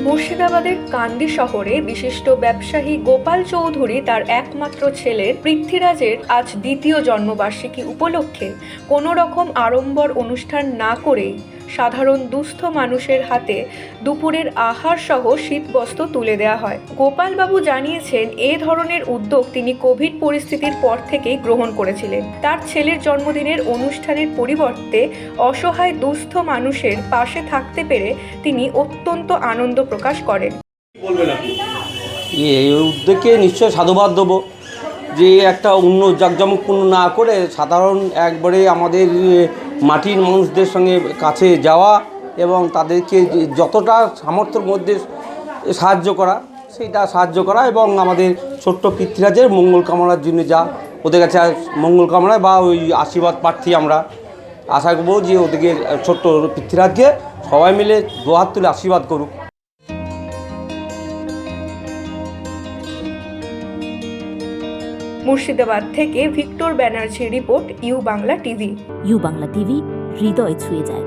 মুর্শিদাবাদের কান্দি শহরে বিশিষ্ট ব্যবসায়ী গোপাল চৌধুরী তার একমাত্র ছেলের পৃথ্বীরাজের আজ দ্বিতীয় জন্মবার্ষিকী উপলক্ষে কোনো রকম আড়ম্বর অনুষ্ঠান না করেই সাধারণ দুস্থ মানুষের হাতে দুপুরের আহার সহ শীতবস্ত্র তুলে দেওয়া হয়। গোপালবাবু জানিয়েছেন, এ ধরনের উদ্যোগ তিনি কোভিড পরিস্থিতির পর থেকেই গ্রহণ করেছিলেন। তার ছেলের জন্মদিনের অনুষ্ঠানের পরিবর্তে অসহায় দুস্থ মানুষের পাশে থাকতে পেরে তিনি অত্যন্ত আনন্দ প্রকাশ করেন। এই উদ্যোগকে নিশ্চয় সাধুবাদ দেবো, যে একটা অন্য জাঁকজমকপূর্ণ না করে সাধারণ একবারে আমাদের মাটির মানুষদের সঙ্গে কাছে যাওয়া এবং তাদেরকে যতটা সামর্থ্যের মধ্যে সাহায্য করা এবং আমাদের ছোট্ট পৃথ্বীরাজের মঙ্গল কামনার জন্য যা ওদের কাছে মঙ্গল কামনায় বা ওই আশীর্বাদ প্রার্থী আমরা আশা করবো যে ওদেরকে ছোট্ট পৃথ্বীরাজকে সবাই মিলে দুহাত তুলে আশীর্বাদ করুক। মুর্শিদাবাদ থেকে Victor Banerjee report, U Bangla TV. U Bangla TV, হৃদয় ছুঁয়ে যায়।